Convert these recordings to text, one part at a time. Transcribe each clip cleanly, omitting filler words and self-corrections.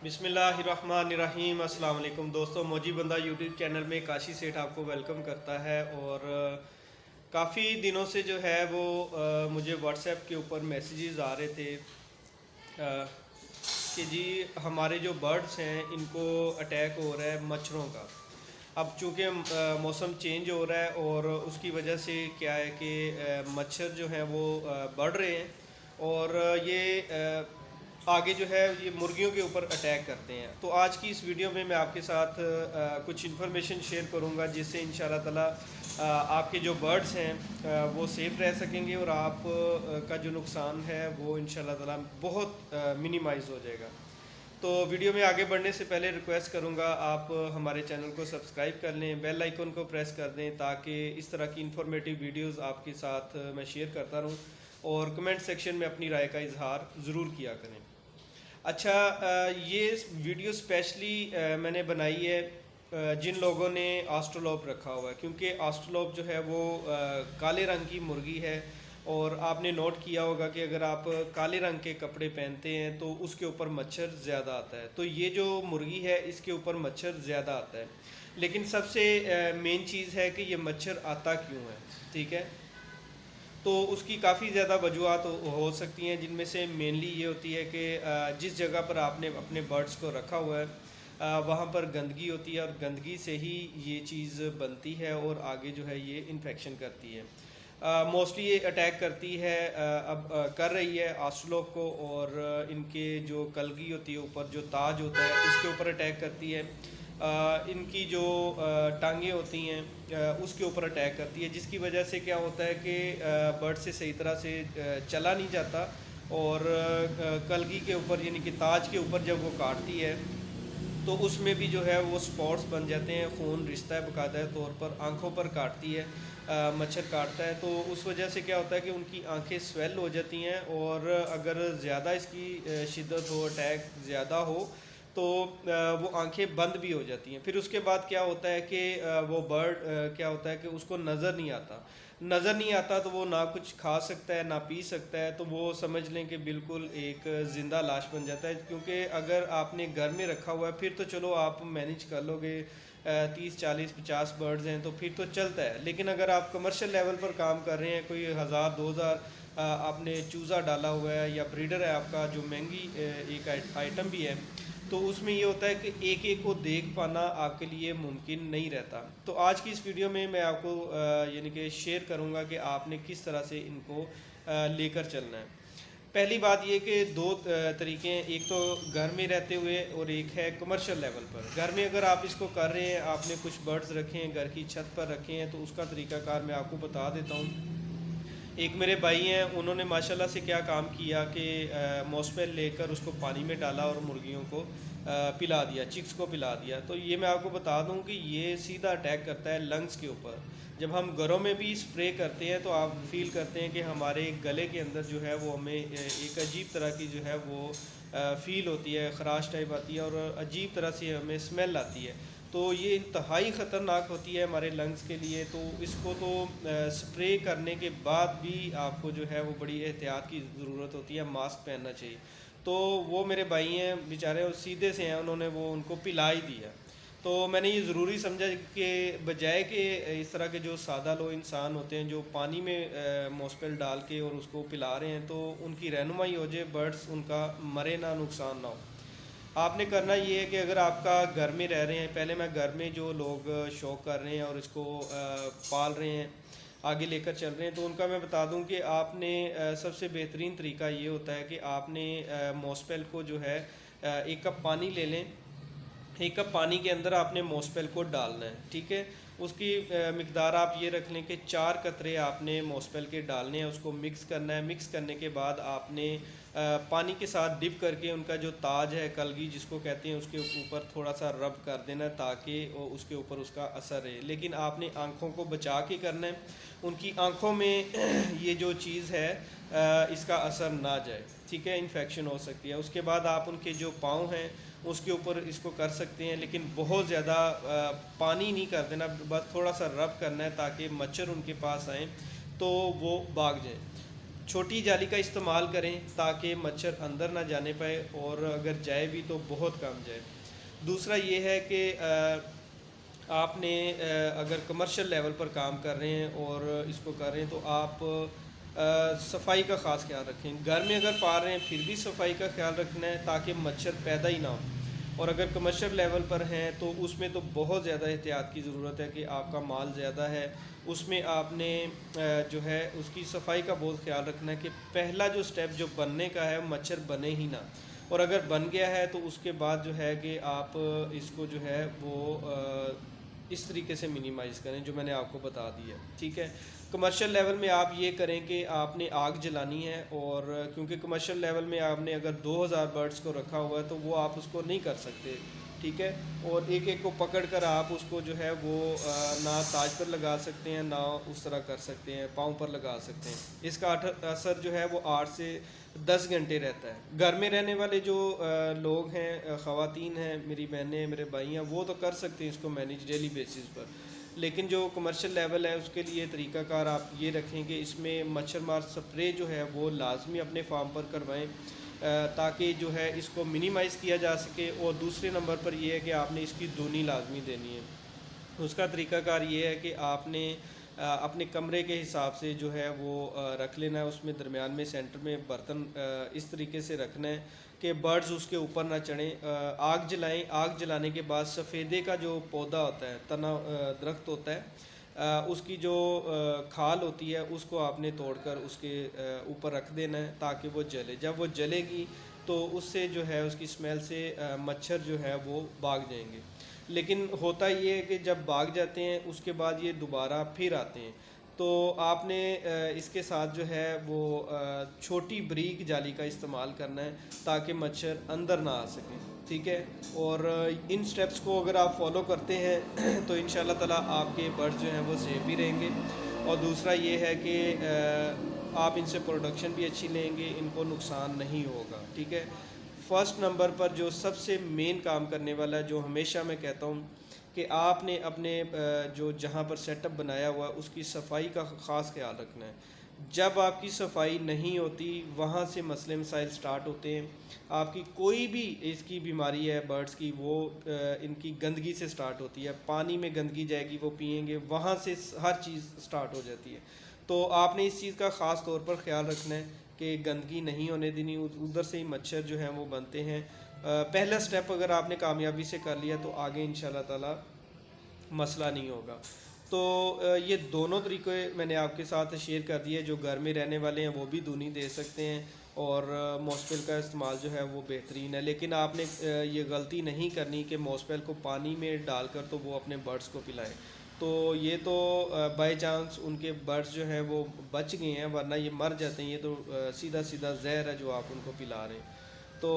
بسم اللہ الرحمن الرحیم۔ السلام علیکم دوستوں، موجی بندہ یوٹیوب چینل میں کاشی سیٹھ آپ کو ویلکم کرتا ہے۔ اور کافی دنوں سے جو ہے وہ مجھے واٹس ایپ کے اوپر میسیجز آ رہے تھے کہ جی ہمارے جو برڈس ہیں ان کو اٹیک ہو رہا ہے مچھروں کا۔ اب چونکہ موسم چینج ہو رہا ہے اور اس کی وجہ سے کیا ہے کہ مچھر جو ہیں وہ بڑھ رہے ہیں، اور یہ آگے جو ہے یہ مرغیوں کے اوپر اٹیک کرتے ہیں۔ تو آج کی اس ویڈیو میں آپ کے ساتھ کچھ انفارمیشن شیئر کروں گا جس سے انشاءاللہ تعالی آپ کے جو برڈز ہیں وہ سیف رہ سکیں گے، اور آپ کا جو نقصان ہے وہ انشاءاللہ تعالی بہت منیمائز ہو جائے گا۔ تو ویڈیو میں آگے بڑھنے سے پہلے ریکویسٹ کروں گا آپ ہمارے چینل کو سبسکرائب کر لیں، بیل آئیکن کو پریس کر دیں تاکہ اس طرح کی انفارمیٹیو ویڈیوز آپ کے ساتھ میں شیئر کرتا رہوں، اور کمنٹ سیکشن میں اپنی رائے کا اظہار ضرور کیا کریں۔ اچھا، یہ ویڈیو اسپیشلی میں نے بنائی ہے جن لوگوں نے آسٹرولوپ رکھا ہوا ہے، کیونکہ آسٹرولوپ جو ہے وہ کالے رنگ کی مرغی ہے، اور آپ نے نوٹ کیا ہوگا کہ اگر آپ کالے رنگ کے کپڑے پہنتے ہیں تو اس کے اوپر مچھر زیادہ آتا ہے۔ تو یہ جو مرغی ہے اس کے اوپر مچھر زیادہ آتا ہے، لیکن سب سے مین چیز ہے کہ یہ مچھر آتا کیوں ہے، ٹھیک ہے؟ تو اس کی کافی زیادہ وجوہات ہو سکتی ہیں، جن میں سے مینلی یہ ہوتی ہے کہ جس جگہ پر آپ نے اپنے برڈز کو رکھا ہوا ہے وہاں پر گندگی ہوتی ہے، اور گندگی سے ہی یہ چیز بنتی ہے اور آگے جو ہے یہ انفیکشن کرتی ہے۔ موسٹلی یہ اٹیک کرتی ہے، اب کر رہی ہے آسٹرولوپ کو، اور ان کے جو کلگی ہوتی ہے اوپر جو تاج ہوتا ہے اس کے اوپر اٹیک کرتی ہے۔ ان کی جو ٹانگیں ہوتی ہیں اس کے اوپر اٹیک کرتی ہے، جس کی وجہ سے کیا ہوتا ہے کہ برڈ سے صحیح طرح سے چلا نہیں جاتا، اور کلگی کے اوپر یعنی کہ تاج کے اوپر جب وہ کاٹتی ہے تو اس میں بھی جو ہے وہ سپاٹس بن جاتے ہیں، خون رشتہ ہے باقاعدہ طور پر، آنکھوں پر کاٹتی ہے، مچھر کاٹتا ہے، تو اس وجہ سے کیا ہوتا ہے کہ ان کی آنکھیں سویل ہو جاتی ہیں، اور اگر زیادہ اس کی شدت ہو، اٹیک زیادہ ہو تو وہ آنکھیں بند بھی ہو جاتی ہیں۔ پھر اس کے بعد کیا ہوتا ہے کہ وہ برڈ کیا ہوتا ہے کہ اس کو نظر نہیں آتا تو وہ نہ کچھ کھا سکتا ہے نہ پی سکتا ہے، تو وہ سمجھ لیں کہ بالکل ایک زندہ لاش بن جاتا ہے۔ کیونکہ اگر آپ نے گھر میں رکھا ہوا ہے پھر تو چلو آپ مینیج کر لو گے، 30 40 50 برڈز ہیں تو پھر تو چلتا ہے، لیکن اگر آپ کمرشل لیول پر کام کر رہے ہیں، کوئی 1000 2000 آپ نے چوزا ڈالا ہوا ہے یا بریڈر ہے آپ کا جو مہنگی ایک آئٹم بھی ہے، تو اس میں یہ ہوتا ہے کہ ایک ایک کو دیکھ پانا آپ کے لیے ممکن نہیں رہتا۔ تو آج کی اس ویڈیو میں آپ کو یعنی کہ شیئر کروں گا کہ آپ نے کس طرح سے ان کو لے کر چلنا ہے۔ پہلی بات یہ کہ دو طریقے ہیں، ایک تو گھر میں رہتے ہوئے اور ایک ہے کمرشل لیول پر۔ گھر میں اگر آپ اس کو کر رہے ہیں، آپ نے کچھ برڈز رکھے ہیں، گھر کی چھت پر رکھے ہیں، تو اس کا طریقہ کار میں آپ کو بتا دیتا ہوں۔ ایک میرے بھائی ہیں، انہوں نے ماشاءاللہ سے کیا کام کیا کہ موسپل لے کر اس کو پانی میں ڈالا اور مرغیوں کو پلا دیا، چکس کو پلا دیا۔ تو یہ میں آپ کو بتا دوں کہ یہ سیدھا اٹیک کرتا ہے لنگز کے اوپر۔ جب ہم گھروں میں بھی اسپرے کرتے ہیں تو آپ فیل کرتے ہیں کہ ہمارے گلے کے اندر جو ہے وہ ہمیں ایک عجیب طرح کی جو ہے وہ فیل ہوتی ہے، خراش ٹائپ آتی ہے، اور عجیب طرح سے ہمیں اسمیل آتی ہے۔ تو یہ انتہائی خطرناک ہوتی ہے ہمارے لنگز کے لیے، تو اس کو تو سپرے کرنے کے بعد بھی آپ کو جو ہے وہ بڑی احتیاط کی ضرورت ہوتی ہے، ماسک پہننا چاہیے۔ تو وہ میرے بھائی ہیں بیچارے، سیدھے سے ہیں، انہوں نے وہ ان کو پلا ہی دیا۔ تو میں نے یہ ضروری سمجھا کہ بجائے کہ اس طرح کے جو سادہ لو انسان ہوتے ہیں جو پانی میں موسپل ڈال کے اور اس کو پلا رہے ہیں، تو ان کی رہنمائی ہو جائے، برڈز ان کا مرے نہ، نقصان نہ ہو۔ آپ نے کرنا یہ ہے کہ اگر آپ کا گھر میں رہ رہے ہیں، پہلے میں گھر میں جو لوگ شوق کر رہے ہیں اور اس کو پال رہے ہیں، آگے لے کر چل رہے ہیں، تو ان کا میں بتا دوں کہ آپ نے سب سے بہترین طریقہ یہ ہوتا ہے کہ آپ نے موسپل کو جو ہے ایک کپ پانی لے لیں، ایک کپ پانی کے اندر آپ نے موسپل کو ڈالنا ہے، ٹھیک ہے؟ اس کی مقدار آپ یہ رکھ لیں کہ 4 قطرے آپ نے موسپل کے ڈالنے ہیں، اس کو مکس کرنا ہے۔ مکس کرنے کے بعد آپ نے پانی کے ساتھ ڈپ کر کے ان کا جو تاج ہے، کلگی جس کو کہتے ہیں، اس کے اوپر تھوڑا سا رب کر دینا ہے تاکہ اس کے اوپر اس کا اثر رہے، لیکن آپ نے آنکھوں کو بچا کے کرنا ہے، ان کی آنکھوں میں یہ جو چیز ہے اس کا اثر نہ جائے، ٹھیک ہے؟ انفیکشن ہو سکتی ہے۔ اس کے بعد آپ ان کے جو پاؤں ہیں اس کے اوپر اس کو کر سکتے ہیں، لیکن بہت زیادہ پانی نہیں کر دینا، بس تھوڑا سا رب کرنا ہے تاکہ مچھر ان کے پاس آئیں تو وہ بھاگ جائیں۔ چھوٹی جالی کا استعمال کریں تاکہ مچھر اندر نہ جانے پائے، اور اگر جائے بھی تو بہت کم جائے۔ دوسرا یہ ہے کہ آپ نے اگر کمرشل لیول پر کام کر رہے ہیں اور اس کو کر رہے ہیں تو آپ صفائی کا خاص خیال رکھیں۔ گھر میں اگر پال رہے ہیں پھر بھی صفائی کا خیال رکھنا ہے تاکہ مچھر پیدا ہی نہ ہو، اور اگر کمرشل لیول پر ہیں تو اس میں تو بہت زیادہ احتیاط کی ضرورت ہے کہ آپ کا مال زیادہ ہے، اس میں آپ نے جو ہے اس کی صفائی کا بہت خیال رکھنا ہے کہ پہلا جو سٹیپ جو بننے کا ہے مچھر بنے ہی نہ، اور اگر بن گیا ہے تو اس کے بعد جو ہے کہ آپ اس کو جو ہے وہ اس طریقے سے منیمائز کریں جو میں نے آپ کو بتا دی ہے، ٹھیک ہے۔ کمرشل لیول میں آپ یہ کریں کہ آپ نے آگ جلانی ہے، اور کیونکہ کمرشل لیول میں آپ نے اگر 2000 برڈز کو رکھا ہوا ہے تو وہ آپ اس کو نہیں کر سکتے، ٹھیک ہے، اور ایک ایک کو پکڑ کر آپ اس کو جو ہے وہ نہ تاج پر لگا سکتے ہیں، نہ اس طرح کر سکتے ہیں پاؤں پر لگا سکتے ہیں۔ اس کا اثر جو ہے وہ 8 سے 10 گھنٹے رہتا ہے۔ گھر میں رہنے والے جو لوگ ہیں، خواتین ہیں، میری بہنیں، میرے بھائی ہیں، وہ تو کر سکتے ہیں اس کو مینیج ڈیلی بیسس پر، لیکن جو کمرشل لیول ہے اس کے لیے طریقہ کار آپ یہ رکھیں کہ اس میں مچھر مار سپرے جو ہے وہ لازمی اپنے فارم پر کروائیں تاکہ جو ہے اس کو منیمائز کیا جا سکے، اور دوسرے نمبر پر یہ ہے کہ آپ نے اس کی دونی لازمی دینی ہے۔ اس کا طریقہ کار یہ ہے کہ آپ نے اپنے کمرے کے حساب سے جو ہے وہ رکھ لینا ہے، اس میں درمیان میں سینٹر میں برتن اس طریقے سے رکھنا ہے کہ برڈز اس کے اوپر نہ چڑھیں۔ آگ جلائیں، آگ جلانے کے بعد سفیدے کا جو پودا ہوتا ہے، تنا درخت ہوتا ہے، اس کی جو کھال ہوتی ہے اس کو آپ نے توڑ کر اس کے اوپر رکھ دینا ہے تاکہ وہ جلے۔ جب وہ جلے گی تو اس سے جو ہے اس کی اسمیل سے مچھر جو ہے وہ بھاگ جائیں گے، لیکن ہوتا یہ ہے کہ جب بھاگ جاتے ہیں اس کے بعد یہ دوبارہ پھر آتے ہیں، تو آپ نے اس کے ساتھ جو ہے وہ چھوٹی بریک جالی کا استعمال کرنا ہے تاکہ مچھر اندر نہ آ سکیں، ٹھیک ہے۔ اور ان سٹیپس کو اگر آپ فالو کرتے ہیں تو انشاءاللہ تعالیٰ آپ کے برڈز جو ہیں وہ سیف بھی رہیں گے، اور دوسرا یہ ہے کہ آپ ان سے پروڈکشن بھی اچھی لیں گے، ان کو نقصان نہیں ہوگا، ٹھیک ہے۔ فرسٹ نمبر پر جو سب سے مین کام کرنے والا ہے، جو ہمیشہ میں کہتا ہوں کہ آپ نے اپنے جو جہاں پر سیٹ اپ بنایا ہوا ہے اس کی صفائی کا خاص خیال رکھنا ہے۔ جب آپ کی صفائی نہیں ہوتی وہاں سے مسئلے مسائل سٹارٹ ہوتے ہیں۔ آپ کی کوئی بھی اس کی بیماری ہے برڈز کی، وہ ان کی گندگی سے سٹارٹ ہوتی ہے، پانی میں گندگی جائے گی وہ پئیں گے، وہاں سے ہر چیز سٹارٹ ہو جاتی ہے۔ تو آپ نے اس چیز کا خاص طور پر خیال رکھنا ہے کہ گندگی نہیں ہونے دینی، ادھر سے ہی مچھر جو ہیں وہ بنتے ہیں۔ پہلا سٹیپ اگر آپ نے کامیابی سے کر لیا تو آگے انشاءاللہ تعالی مسئلہ نہیں ہوگا۔ تو یہ دونوں طریقے میں نے آپ کے ساتھ شیئر کر دیے، جو گھر میں رہنے والے ہیں وہ بھی دونی دے سکتے ہیں، اور موسپل کا استعمال جو ہے وہ بہترین ہے، لیکن آپ نے یہ غلطی نہیں کرنی کہ موسپل کو پانی میں ڈال کر تو وہ اپنے برڈز کو پلائیں، تو یہ تو بائی چانس ان کے برڈز جو ہیں وہ بچ گئے ہیں، ورنہ یہ مر جاتے ہیں، یہ تو سیدھا سیدھا زہر ہے جو آپ ان کو پلا رہے ہیں۔ تو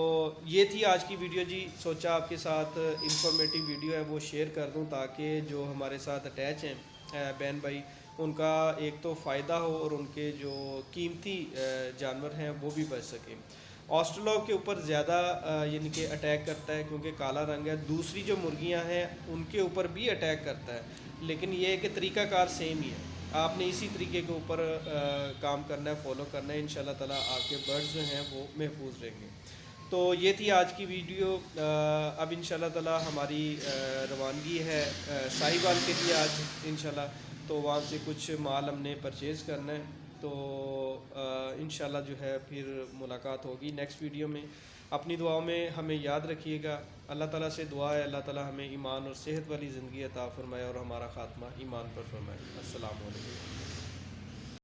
یہ تھی آج کی ویڈیو جی، سوچا آپ کے ساتھ انفارمیٹیو ویڈیو ہے وہ شیئر کر دوں تاکہ جو ہمارے ساتھ اٹیچ ہیں بہن بھائی ان کا ایک تو فائدہ ہو، اور ان کے جو قیمتی جانور ہیں وہ بھی بچ سکیں۔ آسٹرلاگ کے اوپر زیادہ یعنی کہ اٹیک کرتا ہے کیونکہ کالا رنگ ہے، دوسری جو مرغیاں ہیں ان کے اوپر بھی اٹیک کرتا ہے، لیکن یہ ہے کہ طریقہ کار سیم ہی ہے، آپ نے اسی طریقے کے اوپر کام کرنا ہے، فالو کرنا ہے، انشاءاللہ تعالیٰ آپ کے برڈز جو ہیں وہ محفوظ رہیں گے۔ تو یہ تھی آج کی ویڈیو۔ اب انشاءاللہ تعالیٰ ہماری روانگی ہے ساہیوال کے لیے آج انشاءاللہ، تو وہاں سے کچھ مال ہم نے پرچیز کرنا ہے، تو انشاءاللہ جو ہے پھر ملاقات ہوگی نیکسٹ ویڈیو میں۔ اپنی دعاؤں میں ہمیں یاد رکھیے گا، اللہ تعالیٰ سے دعا ہے اللہ تعالیٰ ہمیں ایمان اور صحت والی زندگی عطا فرمائے اور ہمارا خاتمہ ایمان پر فرمائے۔ السلام علیکم۔